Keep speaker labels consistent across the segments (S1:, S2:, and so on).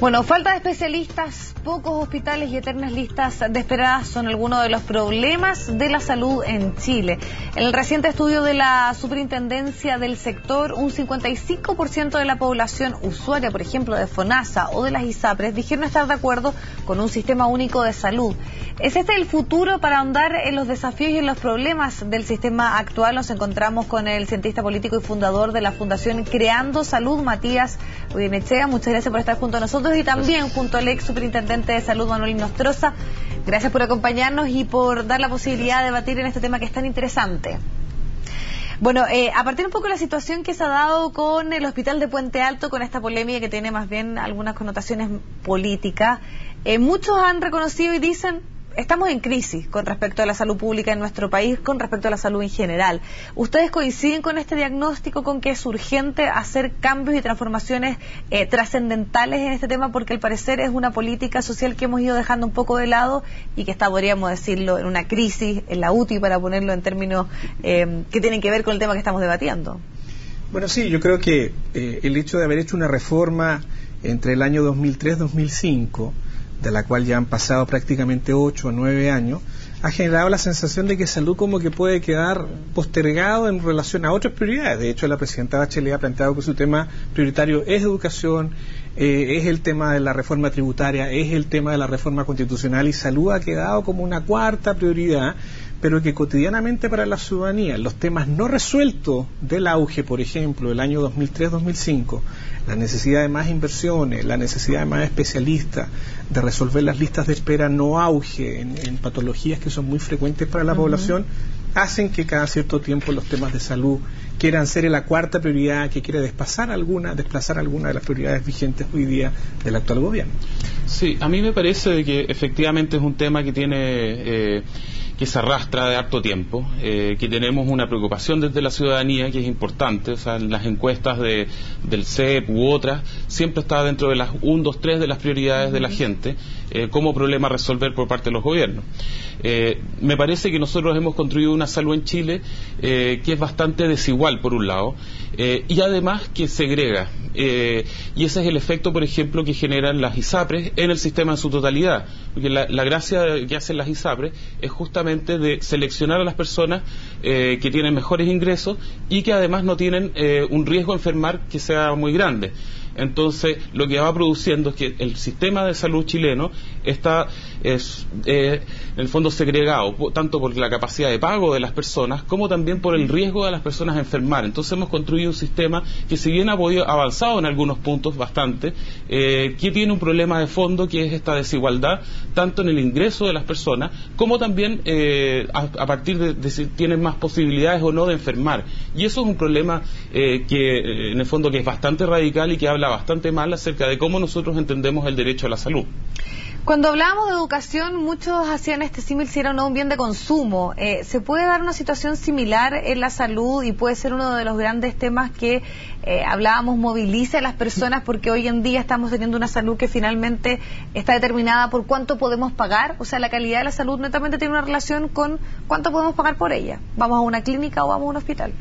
S1: Bueno, falta de especialistas, pocos hospitales y eternas listas de espera son algunos de los problemas de la salud en Chile. En el reciente estudio de la Superintendencia del sector, un 55% de la población usuaria, por ejemplo, de FONASA o de las ISAPRES, dijeron estar de acuerdo con un sistema único de salud. ¿Es este el futuro para ahondar en los desafíos y en los problemas del sistema actual? Nos encontramos con el cientista político y fundador de la Fundación Creando Salud, Matías Goyenechea. Muchas gracias por estar junto a nosotros y también junto al ex superintendente de salud, Manuel Inostroza. Gracias por acompañarnos y por dar la posibilidad de debatir en este tema que es tan interesante. Bueno, a partir un poco de la situación que se ha dado con el hospital de Puente Alto, con esta polémica que tiene más bien algunas connotaciones políticas, muchos han reconocido y dicen: estamos en crisis con respecto a la salud pública en nuestro país, con respecto a la salud en general. ¿Ustedes coinciden con este diagnóstico, con que es urgente hacer cambios y transformaciones trascendentales en este tema, porque al parecer es una política social que hemos ido dejando un poco de lado y que está, podríamos decirlo, en una crisis, en la UTI, para ponerlo en términos que tienen que ver con el tema que estamos debatiendo?
S2: Bueno, sí, yo creo que el hecho de haber hecho una reforma entre el año 2003-2005, de la cual ya han pasado prácticamente 8 o 9 años, ha generado la sensación de que salud como que puede quedar postergado en relación a otras prioridades. De hecho, la presidenta Bachelet ha planteado que su tema prioritario es educación, es el tema de la reforma tributaria, es el tema de la reforma constitucional, y salud ha quedado como una cuarta prioridad, pero que cotidianamente para la ciudadanía los temas no resueltos del auge, por ejemplo, del año 2003-2005, la necesidad de más inversiones, la necesidad de más especialistas, de resolver las listas de espera no auge en patologías que son muy frecuentes para la población, hacen que cada cierto tiempo los temas de salud quieran ser la cuarta prioridad, que quiere desplazar alguna de las prioridades vigentes hoy día del actual gobierno.
S3: Sí, a mí me parece que efectivamente es un tema que tiene que se arrastra de harto tiempo, que tenemos una preocupación desde la ciudadanía que es importante. O sea, en las encuestas del CEP u otras siempre está dentro de las 1, 2, 3 de las prioridades de la gente como problema a resolver por parte de los gobiernos. Me parece que nosotros hemos construido una salud en Chile que es bastante desigual, por un lado, y además que segrega, y ese es el efecto, por ejemplo, que generan las ISAPRES en el sistema en su totalidad, porque la gracia que hacen las ISAPRES es justamente de seleccionar a las personas que tienen mejores ingresos y que además no tienen un riesgo a enfermar que sea muy grande. Entonces, lo que va produciendo es que el sistema de salud chileno está en el fondo segregado, tanto por la capacidad de pago de las personas como también por el riesgo de las personas a enfermar. Entonces hemos construido un sistema que, si bien ha podido avanzado en algunos puntos bastante, que tiene un problema de fondo, que es esta desigualdad tanto en el ingreso de las personas como también a partir de si tienen más posibilidades o no de enfermar. Y eso es un problema que en el fondo que es bastante radical y que habla bastante mal acerca de cómo nosotros entendemos el derecho a la salud.
S1: Cuando hablábamos de educación, muchos hacían este símil si era o no un bien de consumo. ¿Se puede dar una situación similar en la salud y puede ser uno de los grandes temas que hablábamos, moviliza a las personas, porque hoy en día estamos teniendo una salud que finalmente está determinada por cuánto podemos pagar? O sea, la calidad de la salud netamente tiene una relación con cuánto podemos pagar por ella. ¿Vamos a una clínica o vamos a un hospital?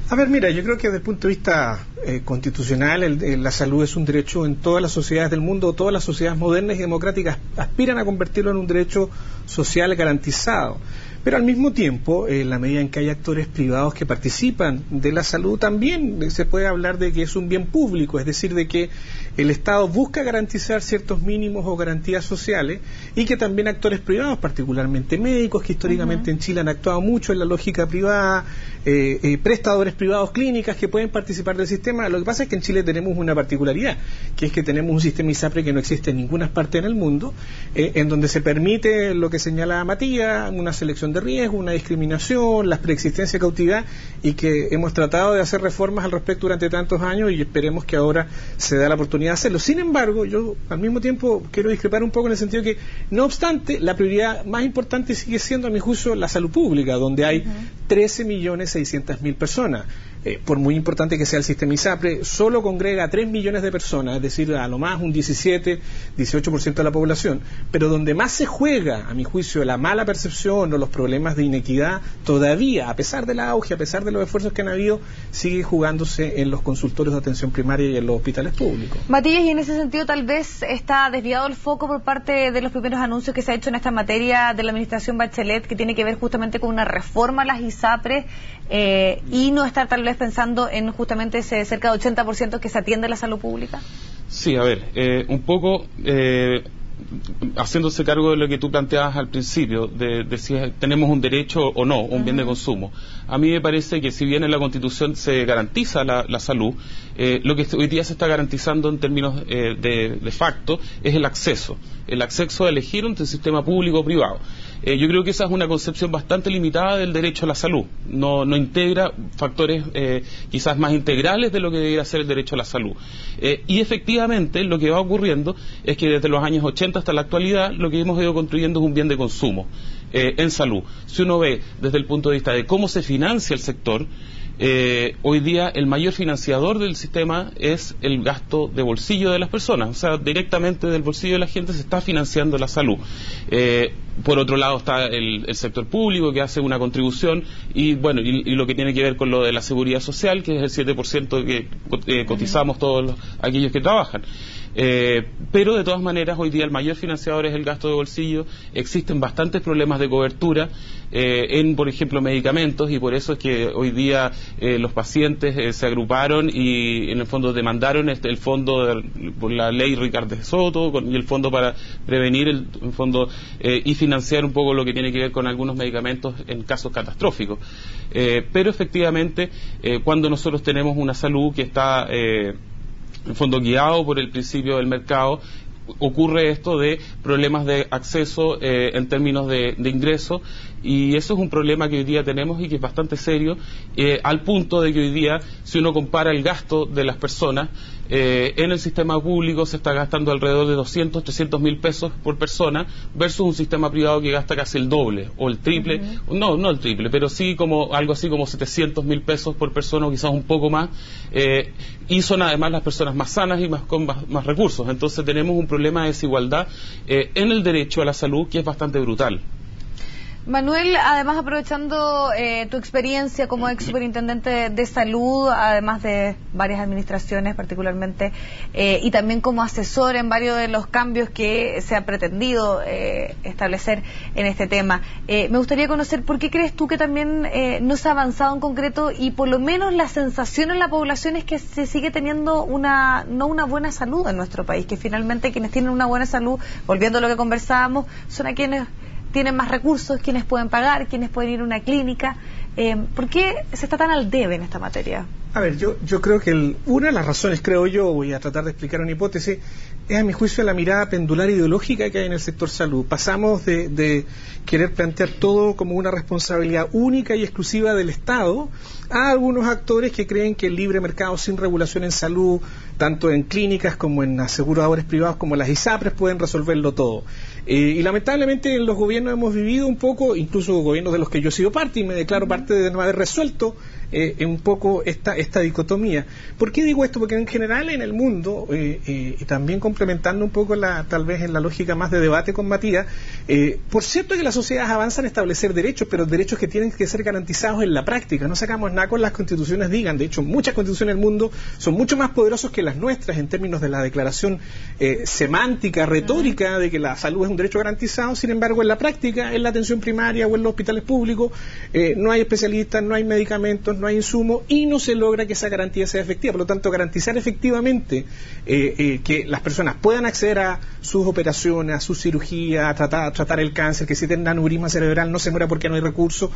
S2: A ver, mira, yo creo que desde el punto de vista constitucional, la salud es un derecho en todas las sociedades del mundo. Todas las sociedades modernas y democráticas aspiran a convertirlo en un derecho social garantizado. Pero al mismo tiempo, en la medida en que hay actores privados que participan de la salud, también se puede hablar de que es un bien público, es decir, de que el Estado busca garantizar ciertos mínimos o garantías sociales, y que también actores privados, particularmente médicos, que históricamente en Chile han actuado mucho en la lógica privada, prestadores privados, clínicas que pueden participar del sistema. Lo que pasa es que en Chile tenemos una particularidad, que es que tenemos un sistema ISAPRE que no existe en ninguna parte en el mundo, en donde se permite lo que señala Matías, una selección de riesgo, una discriminación, la preexistencia de cautividad, y que hemos tratado de hacer reformas al respecto durante tantos años y esperemos que ahora se dé la oportunidad de hacerlo. Sin embargo, yo al mismo tiempo quiero discrepar un poco en el sentido que, no obstante, la prioridad más importante sigue siendo, a mi juicio, la salud pública, donde hay 13.600.000 personas. por muy importante que sea el sistema ISAPRE, solo congrega a 3 millones de personas, es decir, a lo más un 17-18% de la población, pero donde más se juega, a mi juicio, la mala percepción o los problemas de inequidad, todavía, a pesar del auge, a pesar de los esfuerzos que han habido, sigue jugándose en los consultorios de atención primaria y en los hospitales públicos.
S1: Matías, y en ese sentido tal vez está desviado el foco por parte de los primeros anuncios que se ha hecho en esta materia de la administración Bachelet, que tiene que ver justamente con una reforma a las ISAPRES, y no estar tal vez pensando en justamente ese cerca de 80% que se atiende a la salud pública.
S3: Sí, a ver, un poco haciéndose cargo de lo que tú planteabas al principio, de si tenemos un derecho o no, un bien de consumo. A mí me parece que si bien en la Constitución se garantiza la salud, lo que hoy día se está garantizando en términos de facto es el acceso a elegir entre el sistema público o privado. Yo creo que esa es una concepción bastante limitada del derecho a la salud. No integra factores quizás más integrales de lo que debería ser el derecho a la salud. Y efectivamente lo que va ocurriendo es que desde los años 80 hasta la actualidad lo que hemos ido construyendo es un bien de consumo en salud. Si uno ve desde el punto de vista de cómo se financia el sector, hoy día el mayor financiador del sistema es el gasto de bolsillo de las personas, o sea, directamente del bolsillo de la gente se está financiando la salud. Por otro lado está el sector público, que hace una contribución, y bueno, y lo que tiene que ver con lo de la seguridad social, que es el 7% que cotizamos todos aquellos que trabajan. Pero de todas maneras hoy día el mayor financiador es el gasto de bolsillo. Existen bastantes problemas de cobertura en, por ejemplo, medicamentos, y por eso es que hoy día los pacientes se agruparon y en el fondo demandaron el fondo por la ley Ricardo Soto y el fondo para prevenir el fondo y financiar un poco lo que tiene que ver con algunos medicamentos en casos catastróficos. Pero efectivamente cuando nosotros tenemos una salud que está en el fondo guiado por el principio del mercado, ocurre esto de problemas de acceso en términos de ingreso, y eso es un problema que hoy día tenemos y que es bastante serio, al punto de que hoy día, si uno compara el gasto de las personas en el sistema público, se está gastando alrededor de 200, 300 mil pesos por persona, versus un sistema privado que gasta casi el doble o el triple, no el triple, pero sí como algo así como 700 mil pesos por persona o quizás un poco más, y son además las personas más sanas y con más recursos. Entonces tenemos un problema de desigualdad en el derecho a la salud que es bastante brutal.
S1: Manuel, además aprovechando tu experiencia como ex superintendente de salud, además de varias administraciones particularmente, y también como asesor en varios de los cambios que se ha pretendido establecer en este tema, me gustaría conocer por qué crees tú que también no se ha avanzado en concreto, y por lo menos la sensación en la población es que se sigue teniendo no una buena salud en nuestro país, que finalmente quienes tienen una buena salud, volviendo a lo que conversábamos, son a quienes tienen más recursos, quienes pueden pagar, quienes pueden ir a una clínica. ¿Por qué se está tan al debe en esta materia?
S2: A ver, yo creo que una de las razones, creo yo, voy a tratar de explicar una hipótesis, es a mi juicio la mirada pendular ideológica que hay en el sector salud. Pasamos de querer plantear todo como una responsabilidad única y exclusiva del Estado a algunos actores que creen que el libre mercado sin regulación en salud, tanto en clínicas como en aseguradores privados como las ISAPRES, pueden resolverlo todo. Y lamentablemente en los gobiernos hemos vivido un poco, incluso gobiernos de los que yo he sido parte y me declaro parte de no haber resuelto un poco esta dicotomía. ¿Por qué digo esto? Porque en general en el mundo, y también complementando un poco tal vez en la lógica más de debate con Matías, por cierto que las sociedades avanzan a establecer derechos, pero derechos que tienen que ser garantizados en la práctica. No sacamos nada con las constituciones digan. De hecho, muchas constituciones del mundo son mucho más poderosos que las nuestras en términos de la declaración semántica, retórica, de que la salud es un derecho garantizado. Sin embargo, en la práctica, en la atención primaria o en los hospitales públicos, no hay especialistas, no hay medicamentos, no hay insumos, y no se logra que esa garantía sea efectiva. Por lo tanto, garantizar efectivamente que las personas puedan acceder a sus operaciones, a su cirugía, a tratar el cáncer, que si tienen aneurisma cerebral no se muera porque no hay recursos.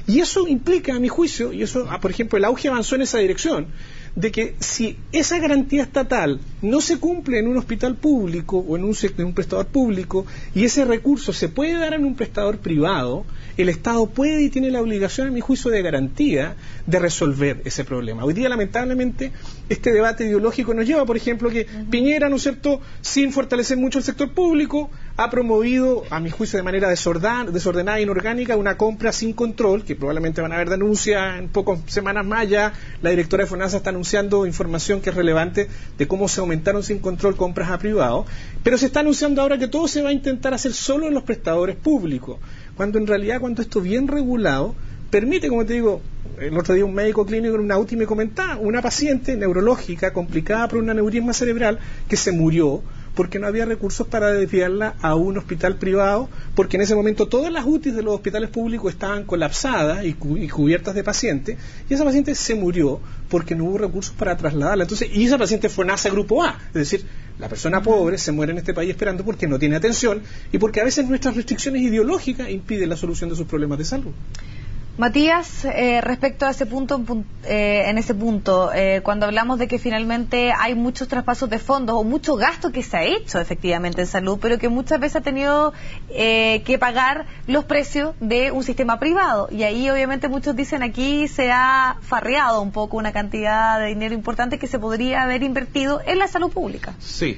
S2: Y eso implica, a mi juicio, y eso, por ejemplo, el auge avanzó en esa dirección, de que si esa garantía estatal no se cumple en un hospital público o en un prestador público, y ese recurso se puede dar en un prestador privado, el Estado puede y tiene la obligación, a mi juicio, de garantía de resolver ese problema. Hoy día, lamentablemente, este debate ideológico nos lleva, por ejemplo, que Piñera, ¿no es cierto?, sin fortalecer mucho el sector público, ha promovido, a mi juicio de manera desordenada e inorgánica, una compra sin control, que probablemente van a haber denuncias en pocas semanas más. Ya la directora de FONASA está anunciando información que es relevante de cómo se aumentaron sin control compras a privados, pero se está anunciando ahora que todo se va a intentar hacer solo en los prestadores públicos, cuando en realidad, cuando esto bien regulado, permite, como te digo, el otro día un médico clínico en una UTI me comentaba, una paciente neurológica complicada por un aneurisma cerebral que se murió porque no había recursos para desviarla a un hospital privado, porque en ese momento todas las UTIs de los hospitales públicos estaban colapsadas y cubiertas de pacientes, y esa paciente se murió porque no hubo recursos para trasladarla. Entonces, y esa paciente fue FONASA Grupo A, es decir, la persona pobre se muere en este país esperando porque no tiene atención y porque a veces nuestras restricciones ideológicas impiden la solución de sus problemas de salud.
S1: Matías, respecto a ese punto, cuando hablamos de que finalmente hay muchos traspasos de fondos o mucho gasto que se ha hecho efectivamente en salud, pero que muchas veces ha tenido que pagar los precios de un sistema privado, y ahí obviamente muchos dicen aquí se ha farreado un poco una cantidad de dinero importante que se podría haber invertido en la salud pública.
S3: Sí,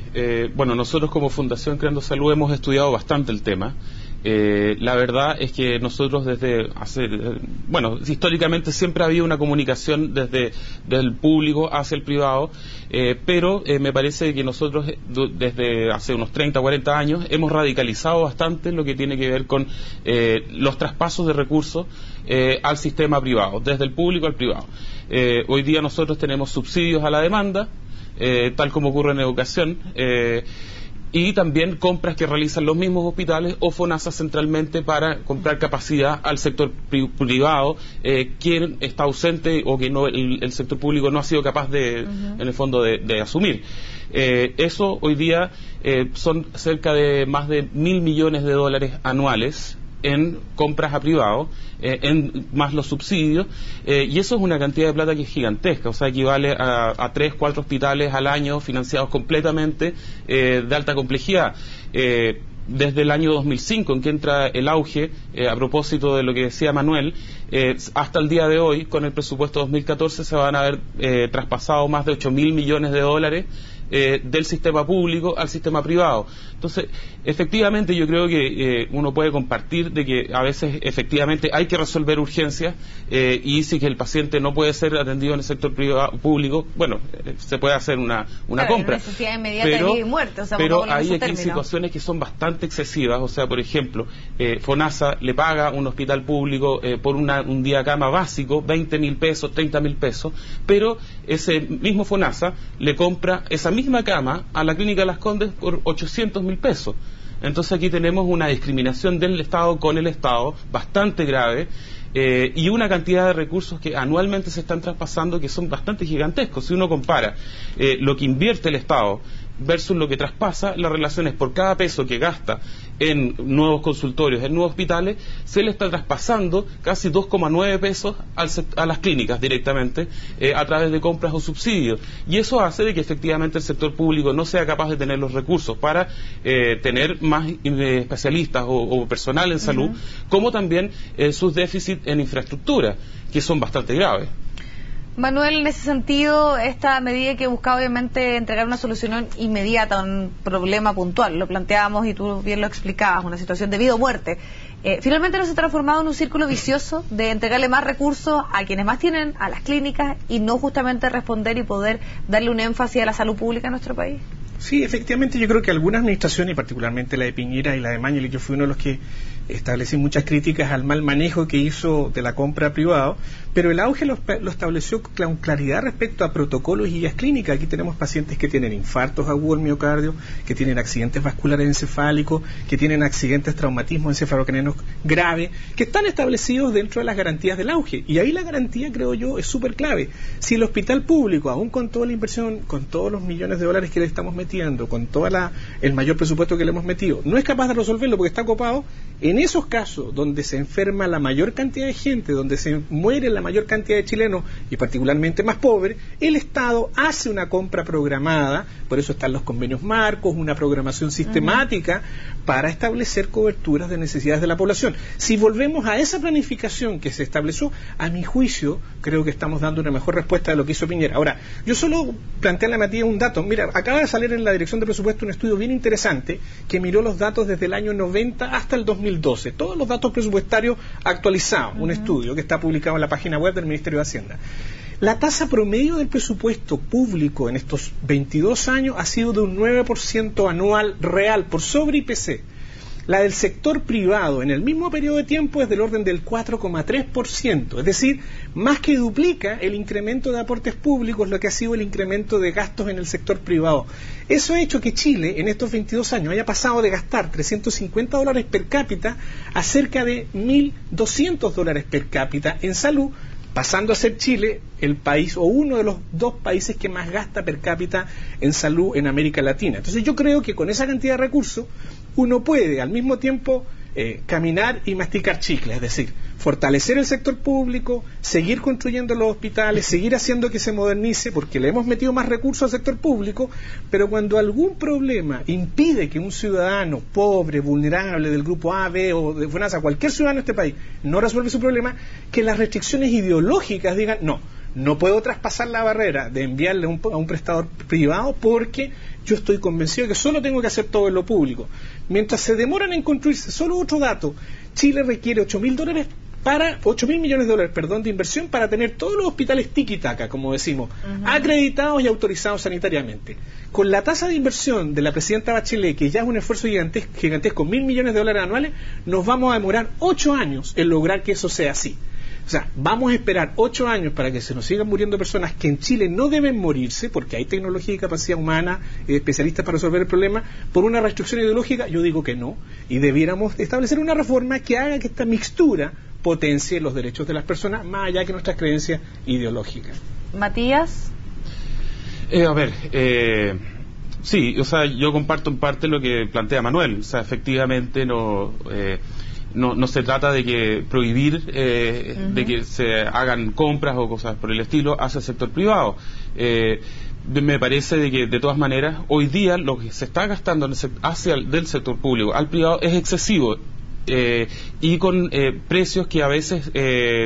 S3: bueno, nosotros como Fundación Creando Salud hemos estudiado bastante el tema. La verdad es que nosotros históricamente siempre ha habido una comunicación desde el público hacia el privado, pero me parece que nosotros desde hace unos 30 o 40 años hemos radicalizado bastante lo que tiene que ver con los traspasos de recursos al sistema privado, desde el público al privado. Hoy día nosotros tenemos subsidios a la demanda, tal como ocurre en educación, y también compras que realizan los mismos hospitales o FONASA centralmente para comprar capacidad al sector privado, quien está ausente o que no el sector público no ha sido capaz de, en el fondo, de asumir. Eso hoy día son cerca de más de $1.000 millones anuales en compras a privado, en más los subsidios, y eso es una cantidad de plata que es gigantesca, o sea, equivale a 3, 4 hospitales al año financiados completamente, de alta complejidad. Desde el año 2005, en que entra el auge, a propósito de lo que decía Manuel, hasta el día de hoy, con el presupuesto 2014, se van a haber traspasado más de $8.000 millones del sistema público al sistema privado. Entonces, efectivamente, yo creo que uno puede compartir de que a veces efectivamente hay que resolver urgencias, y si que el paciente no puede ser atendido en el sector público, bueno, se puede hacer una compra.
S1: Necesidad inmediata de vida y muerte, o sea,
S3: pero hay aquí situaciones que son bastante excesivas, o sea, por ejemplo, FONASA le paga a un hospital público por un día cama básico 20.000 pesos, 30.000 pesos, pero ese mismo FONASA le compra esa misma cama a la Clínica Las Condes por 800.000 pesos. Entonces aquí tenemos una discriminación del Estado con el Estado bastante grave, y una cantidad de recursos que anualmente se están traspasando que son bastante gigantescos. Si uno compara lo que invierte el Estado versus lo que traspasa, la relación es por cada peso que gasta en nuevos consultorios, en nuevos hospitales, se le está traspasando casi 2,9 pesos a las clínicas directamente, a través de compras o subsidios, y eso hace de que efectivamente el sector público no sea capaz de tener los recursos para tener más especialistas o personal en salud, como también sus déficits en infraestructura, que son bastante graves.
S1: Manuel, en ese sentido, esta medida que buscaba obviamente entregar una solución inmediata a un problema puntual, lo planteábamos y tú bien lo explicabas, una situación de vida o muerte, finalmente no se ha transformado en un círculo vicioso de entregarle más recursos a quienes más tienen, a las clínicas, y no justamente responder y poder darle un énfasis a la salud pública en nuestro país.
S2: Sí, efectivamente, yo creo que algunas administraciones, y particularmente la de Piñera y la de Mañalich, yo fui uno de los que establecí muchas críticas al mal manejo que hizo de la compra privado, pero el auge lo estableció con claridad respecto a protocolos y guías clínicas. Aquí tenemos pacientes que tienen infartos agudos del miocardio, que tienen accidentes vasculares encefálicos, que tienen accidentes traumatismos encefalocranianos graves, que están establecidos dentro de las garantías del auge. Y ahí la garantía, creo yo, es súper clave. Si el hospital público, aún con toda la inversión, con todos los millones de dólares que le estamos metiendo, con el mayor presupuesto que le hemos metido, no es capaz de resolverlo porque está copado, en esos casos donde se enferma la mayor cantidad de gente, donde se muere la mayor cantidad de chilenos y particularmente más pobres, el Estado hace una compra programada, por eso están los convenios marcos, una programación sistemática para establecer coberturas de necesidades de la población. Si volvemos a esa planificación que se estableció, a mi juicio, creo que estamos dando una mejor respuesta de lo que hizo Piñera. Ahora, yo solo planteé a la Matías un dato. Mira, acaba de salir en en la Dirección de Presupuesto un estudio bien interesante que miró los datos desde el año 90 hasta el 2012, todos los datos presupuestarios actualizados, un estudio que está publicado en la página web del Ministerio de Hacienda. La tasa promedio del presupuesto público en estos 22 años ha sido de un 9% anual real por sobre IPC. La del sector privado en el mismo periodo de tiempo es del orden del 4,3%, es decir, más que duplica el incremento de aportes públicos lo que ha sido el incremento de gastos en el sector privado. Eso ha hecho que Chile en estos 22 años haya pasado de gastar $350 per cápita a cerca de $1.200 per cápita en salud, pasando a ser Chile el país o uno de los 2 países que más gasta per cápita en salud en América Latina. Entonces yo creo que con esa cantidad de recursos uno puede al mismo tiempo caminar y masticar chicle, es decir, fortalecer el sector público, seguir construyendo los hospitales, seguir haciendo que se modernice, porque le hemos metido más recursos al sector público, pero cuando algún problema impide que un ciudadano pobre, vulnerable, del grupo A, B o de FONASA, cualquier ciudadano de este país, no resuelve su problema, que las restricciones ideológicas digan, no puedo traspasar la barrera de enviarle a un prestador privado porque yo estoy convencido de que solo tengo que hacer todo en lo público. Mientras se demoran en construirse, solo otro dato, Chile requiere $8.000 millones de dólares de inversión para tener todos los hospitales tiki-taka, como decimos, acreditados y autorizados sanitariamente. Con la tasa de inversión de la presidenta Bachelet, que ya es un esfuerzo gigantesco, $1.000 millones de dólares anuales, nos vamos a demorar 8 años en lograr que eso sea así. O sea, vamos a esperar 8 años para que se nos sigan muriendo personas que en Chile no deben morirse, porque hay tecnología y capacidad humana, especialistas para resolver el problema, por una restricción ideológica. Yo digo que no, y debiéramos establecer una reforma que haga que esta mixtura potencie los derechos de las personas, más allá que nuestras creencias ideológicas.
S1: Matías.
S3: Sí, o sea, yo comparto en parte lo que plantea Manuel. O sea, efectivamente no se trata de que prohibir de que se hagan compras o cosas por el estilo hacia el sector privado. Me parece de que de todas maneras hoy día lo que se está gastando del sector público al privado es excesivo. Y con precios que a veces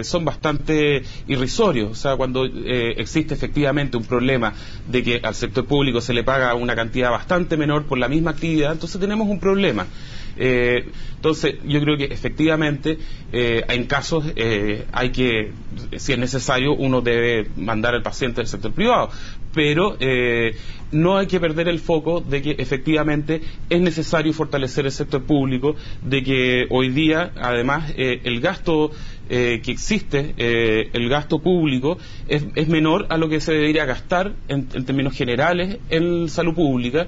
S3: son bastante irrisorios. O sea, cuando existe efectivamente un problema de que al sector público se le paga una cantidad bastante menor por la misma actividad, entonces tenemos un problema. Entonces yo creo que efectivamente en casos hay que, si es necesario, uno debe mandar al paciente del sector privado, pero no hay que perder el foco de que efectivamente es necesario fortalecer el sector público, de que hoy día además el gasto que existe, el gasto público es menor a lo que se debería gastar en términos generales en salud pública.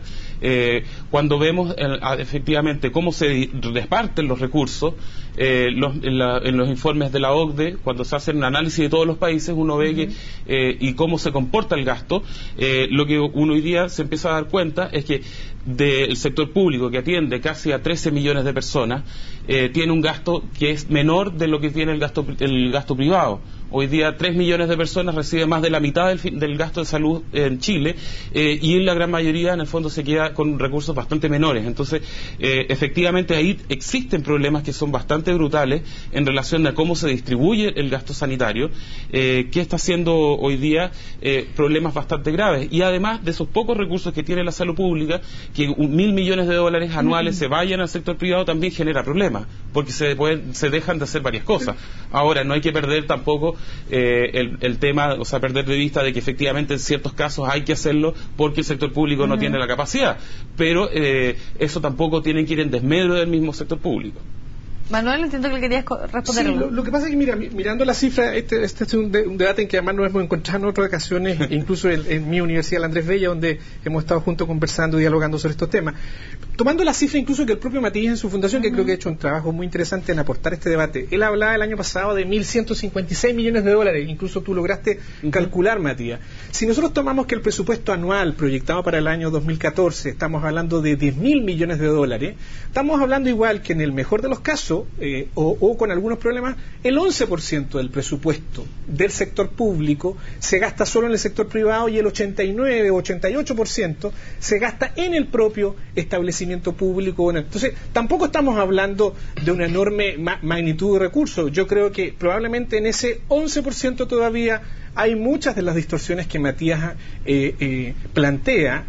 S3: Cuando vemos efectivamente cómo se reparten los recursos en los informes de la OCDE, cuando se hace un análisis de todos los países, uno ve que y cómo se comporta el gasto, lo que uno hoy día se empieza a dar cuenta es que del sector público, que atiende casi a 13 millones de personas, tiene un gasto que es menor de lo que tiene el gasto privado. Hoy día 3 millones de personas reciben más de la mitad del gasto de salud en Chile, y la gran mayoría en el fondo se queda con recursos bastante menores. Entonces efectivamente ahí existen problemas que son bastante brutales en relación a cómo se distribuye el gasto sanitario, que está haciendo hoy día problemas bastante graves, y además de esos pocos recursos que tiene la salud pública, que $1.000 millones de dólares anuales se vayan al sector privado también genera problemas, porque se dejan de hacer varias cosas. Ahora, no hay que perder tampoco el tema, o sea, perder de vista de que efectivamente en ciertos casos hay que hacerlo porque el sector público no tiene la capacidad, pero eso tampoco tiene que ir en desmedro del mismo sector público.
S1: Manuel, entiendo que le querías responder.
S2: Sí, lo que pasa es que, mirando la cifra, este es un debate en que además nos hemos encontrado en otras ocasiones, incluso en mi universidad, la Andrés Bello, donde hemos estado juntos conversando y dialogando sobre estos temas. Tomando la cifra incluso que el propio Matías en su fundación, que creo que ha hecho un trabajo muy interesante en aportar este debate, él hablaba el año pasado de $1.156 millones de dólares, incluso tú lograste calcular, Matías. Si nosotros tomamos que el presupuesto anual proyectado para el año 2014, estamos hablando de $10.000 millones de dólares, estamos hablando igual que en el mejor de los casos, o con algunos problemas, el 11% del presupuesto del sector público se gasta solo en el sector privado, y el 89 o 88% se gasta en el propio establecimiento público. Entonces, tampoco estamos hablando de una enorme magnitud de recursos. Yo creo que probablemente en ese 11% todavía hay muchas de las distorsiones que Matías plantea,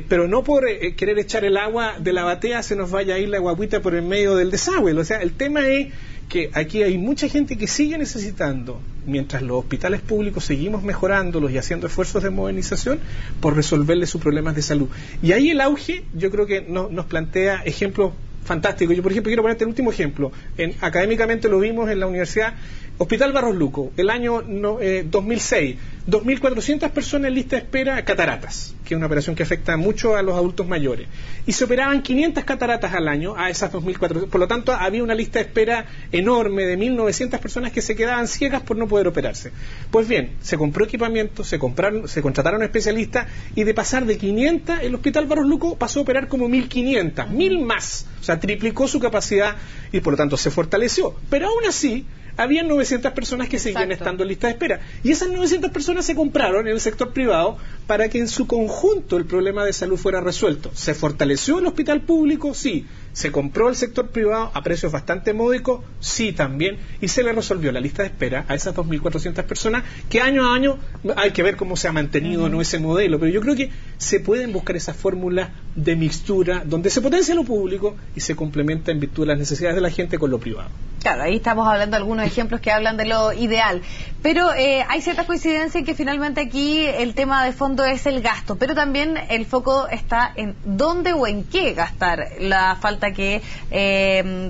S2: pero no por querer echar el agua de la batea se nos vaya a ir la guaguita por el medio del desagüe. O sea, el tema es que aquí hay mucha gente que sigue necesitando, mientras los hospitales públicos seguimos mejorándolos y haciendo esfuerzos de modernización, por resolverles sus problemas de salud. Y ahí el auge, yo creo que nos plantea ejemplos fantásticos. Yo, por ejemplo, quiero ponerte el último ejemplo. Académicamente lo vimos en la universidad. Hospital Barros Luco, el año 2006, 2.400 personas en lista de espera, cataratas, que es una operación que afecta mucho a los adultos mayores. Y se operaban 500 cataratas al año a esas 2.400. Por lo tanto, había una lista de espera enorme de 1.900 personas que se quedaban ciegas por no poder operarse. Pues bien, se compró equipamiento, se contrataron especialistas, y de pasar de 500, el Hospital Barros Luco pasó a operar como 1.500, 1.000 más. O sea, triplicó su capacidad y por lo tanto se fortaleció. Pero aún así, había 900 personas que seguían estando en lista de espera. Y esas 900 personas se compraron en el sector privado para que en su conjunto el problema de salud fuera resuelto. ¿Se fortaleció el hospital público? Sí. ¿Se compró el sector privado a precios bastante módicos? Sí, también. Y se le resolvió la lista de espera a esas 2.400 personas, que año a año hay que ver cómo se ha mantenido no ese modelo. Pero yo creo que se pueden buscar esas fórmulas de mixtura donde se potencia lo público y se complementa en virtud de las necesidades de la gente con lo privado.
S1: Claro, ahí estamos hablando de algunos ejemplos que hablan de lo ideal. Pero hay cierta coincidencia en que finalmente aquí el tema de fondo es el gasto, pero también el foco está en dónde o en qué gastar la falta que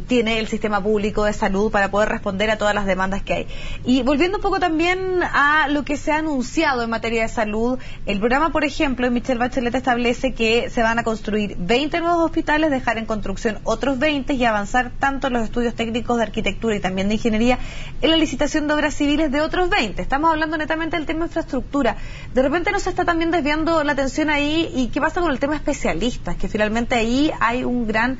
S1: tiene el sistema público de salud para poder responder a todas las demandas que hay. Y volviendo un poco también a lo que se ha anunciado en materia de salud, el programa, por ejemplo, Michelle Bachelet establece que se van a construir 20 nuevos hospitales, dejar en construcción otros 20 y avanzar tanto en los estudios técnicos de arquitectura y también de ingeniería en la licitación de obras civiles de otros 20. Estamos hablando netamente del tema de infraestructura. De repente nos está también desviando la atención ahí, y qué pasa con el tema especialistas, que finalmente ahí hay una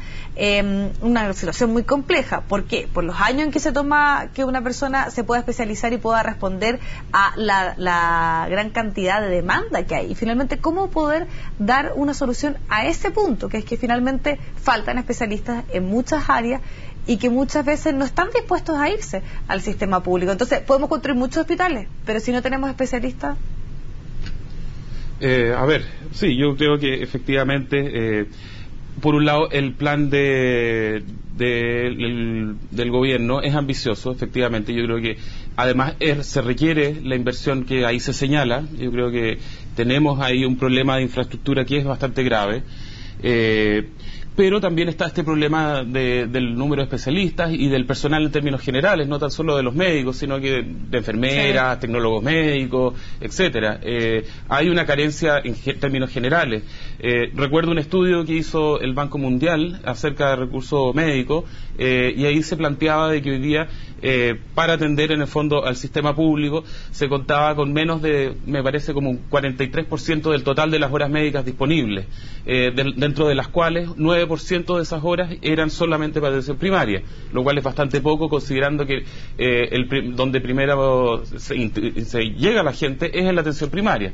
S1: situación muy compleja. ¿Por qué? Por los años en que se toma que una persona se pueda especializar y pueda responder a la gran cantidad de demanda que hay. Y finalmente, ¿cómo poder dar una solución a ese punto? Que es que finalmente faltan especialistas en muchas áreas y que muchas veces no están dispuestos a irse al sistema público. Entonces, podemos construir muchos hospitales, pero si no tenemos especialistas...
S3: A ver, sí, yo creo que efectivamente, por un lado, el plan del gobierno es ambicioso, efectivamente. Yo creo que además se requiere la inversión que ahí se señala. Yo creo que tenemos ahí un problema de infraestructura que es bastante grave. Pero también está este problema del número de especialistas y del personal en términos generales, no tan solo de los médicos, sino que de enfermeras, tecnólogos médicos, etcétera. Hay una carencia en términos generales. Recuerdo un estudio que hizo el Banco Mundial acerca de recursos médicos, y ahí se planteaba de que hoy día, para atender en el fondo al sistema público, se contaba con menos de, me parece, como un 43% del total de las horas médicas disponibles, dentro de las cuales 9% de esas horas eran solamente para atención primaria, lo cual es bastante poco, considerando que donde primero se llega a la gente es en la atención primaria.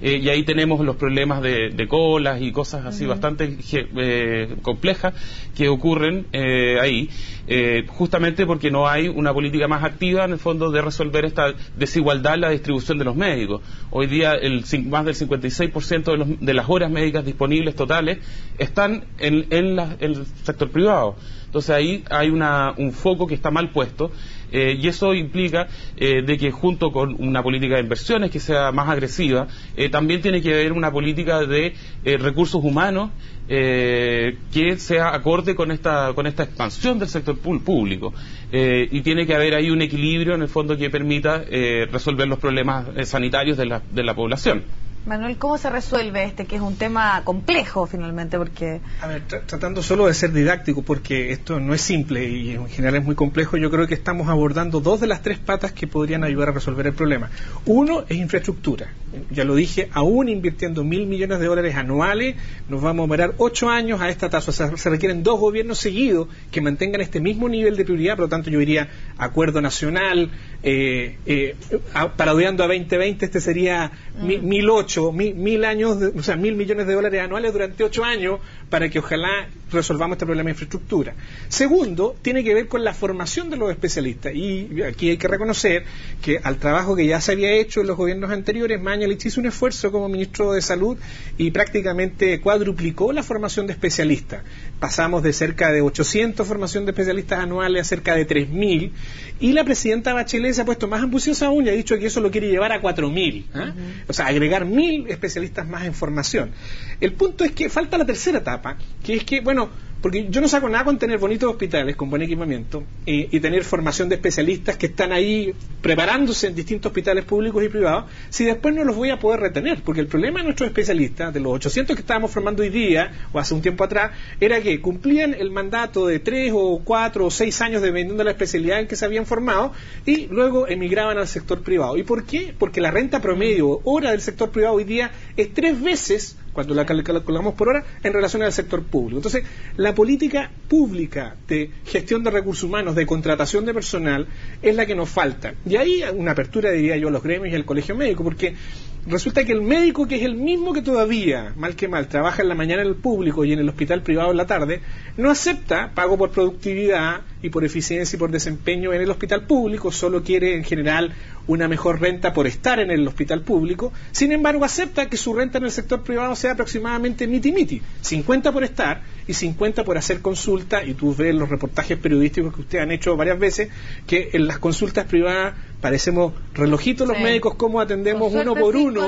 S3: Y ahí tenemos los problemas de colas y cosas así bastante complejas que ocurren ahí, justamente porque no hay una política más activa en el fondo de resolver esta desigualdad en la distribución de los médicos. Hoy día más del 56% de las horas médicas disponibles totales están en el sector privado. Entonces ahí hay un foco que está mal puesto, y eso implica de que junto con una política de inversiones que sea más agresiva, también tiene que haber una política de recursos humanos que sea acorde con esta expansión del sector público, y tiene que haber ahí un equilibrio en el fondo que permita resolver los problemas sanitarios de la población.
S1: Manuel, ¿cómo se resuelve que es un tema complejo finalmente? Porque... A ver,
S2: tratando solo de ser didáctico, porque esto no es simple y en general es muy complejo, yo creo que estamos abordando dos de las tres patas que podrían ayudar a resolver el problema. Uno es infraestructura. Ya lo dije, aún invirtiendo $1.000 millones anuales, nos vamos a demorar 8 años a esta tasa. O sea, se requieren 2 gobiernos seguidos que mantengan este mismo nivel de prioridad. Por lo tanto, yo diría acuerdo nacional, parodiando a 2020, este sería 1.000 años, o sea, $1.000 millones anuales durante 8 años para que ojalá resolvamos este problema de infraestructura. Segundo, tiene que ver con la formación de los especialistas, y aquí hay que reconocer que al trabajo que ya se había hecho en los gobiernos anteriores, Mañalich hizo un esfuerzo como ministro de Salud y prácticamente cuadruplicó la formación de especialistas. Pasamos de cerca de 800 formación de especialistas anuales a cerca de 3.000, y la presidenta Bachelet se ha puesto más ambiciosa aún y ha dicho que eso lo quiere llevar a 4.000, o sea, agregar 1.000 especialistas más en formación. El punto es que falta la tercera etapa, que es que, bueno, porque yo no saco nada con tener bonitos hospitales con buen equipamiento y tener formación de especialistas que están ahí preparándose en distintos hospitales públicos y privados, si después no los voy a poder retener, porque el problema de nuestros especialistas, de los 800 que estábamos formando hoy día o hace un tiempo atrás, era que cumplían el mandato de 3 o 4 o 6 años dependiendo de la especialidad en que se habían formado y luego emigraban al sector privado. ¿Y por qué? Porque la renta promedio hora del sector privado hoy día es 3 veces, cuando la calculamos por hora, en relación al sector público. Entonces, la política pública de gestión de recursos humanos, de contratación de personal, es la que nos falta. Y ahí una apertura, diría yo, a los gremios y al colegio médico, porque resulta que el médico, que es el mismo que todavía, mal que mal, trabaja en la mañana en el público y en el hospital privado en la tarde, no acepta pago por productividad y por eficiencia y por desempeño en el hospital público, solo quiere en general una mejor renta por estar en el hospital público. Sin embargo, acepta que su renta en el sector privado sea aproximadamente miti-miti, 50 por estar y 50 por hacer consulta, y tú ves los reportajes periodísticos que ustedes han hecho varias veces, que en las consultas privadas parecemos relojitos los médicos, cómo atendemos uno por uno,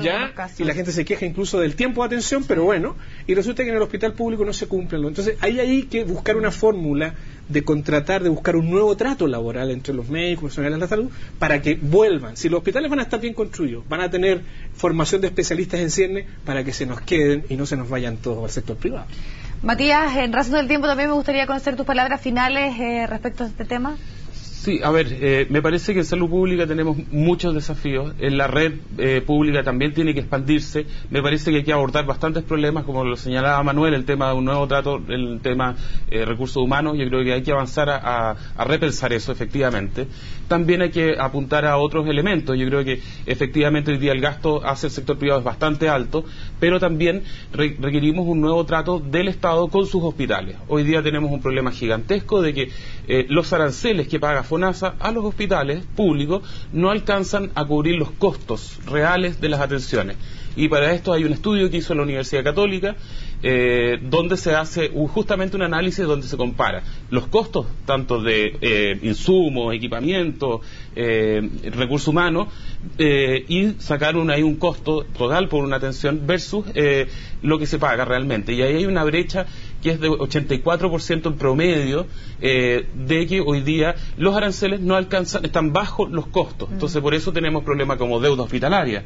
S2: ya, y la gente se queja incluso del tiempo de atención, pero bueno, y resulta que en el hospital público no se cumplen. Entonces hay que buscar una fórmula de contratar, de buscar un nuevo trato laboral entre los médicos, profesionales de la salud, para que vuelvan. Si los hospitales van a estar bien construidos, van a tener formación de especialistas en cierne, para que se nos queden y no se nos vayan todos al sector privado.
S1: Matías, en razón del tiempo también me gustaría conocer tus palabras finales respecto a este tema.
S3: Sí, a ver, me parece que en salud pública tenemos muchos desafíos. En la red pública también tiene que expandirse. Me parece que hay que abordar bastantes problemas, como lo señalaba Manuel, el tema de un nuevo trato, el tema recursos humanos. Yo creo que hay que avanzar a repensar eso, efectivamente. También hay que apuntar a otros elementos. Yo creo que efectivamente hoy día el gasto hacia el sector privado es bastante alto, pero también requerimos un nuevo trato del Estado con sus hospitales. Hoy día tenemos un problema gigantesco de que los aranceles que paga FONASA a los hospitales públicos no alcanzan a cubrir los costos reales de las atenciones. Y para esto hay un estudio que hizo la Universidad Católica, donde se hace justamente un análisis donde se compara los costos tanto de insumos, equipamiento, recursos humanos, y sacaron ahí un costo total por una atención versus lo que se paga realmente. Y ahí hay una brecha que es de 84% en promedio, de que hoy día los aranceles no alcanzan, están bajo los costos. Entonces por eso tenemos problemas como deuda hospitalaria.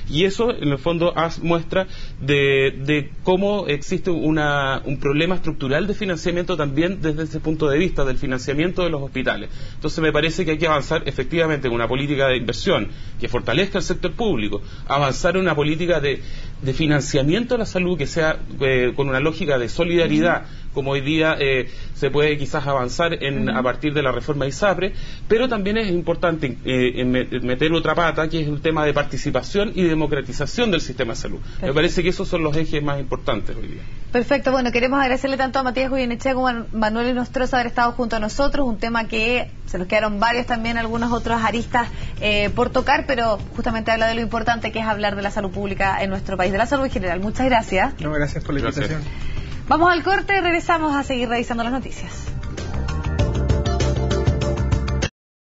S3: Y eso en el fondo muestra de cómo existe un problema estructural de financiamiento también desde ese punto de vista del financiamiento de los hospitales. Entonces me parece que hay que avanzar efectivamente en una política de inversión que fortalezca el sector público, avanzar en una política de financiamiento de la salud que sea con una lógica de solidaridad, como hoy día se puede quizás avanzar a partir de la reforma de ISAPRE, pero también es importante meter otra pata, que es el tema de participación y democratización del sistema de salud. Perfecto. Me parece que esos son los ejes más importantes hoy día.
S1: Perfecto, bueno, queremos agradecerle tanto a Matías Goyenechea como a Manuel Inostroza haber estado junto a nosotros, un tema que se nos quedaron varios también, algunas otras aristas por tocar, pero justamente habla de lo importante que es hablar de la salud pública en nuestro país, de la salud en general. Muchas gracias.
S2: No, gracias por la invitación.
S1: Vamos al corte y regresamos a seguir revisando las noticias.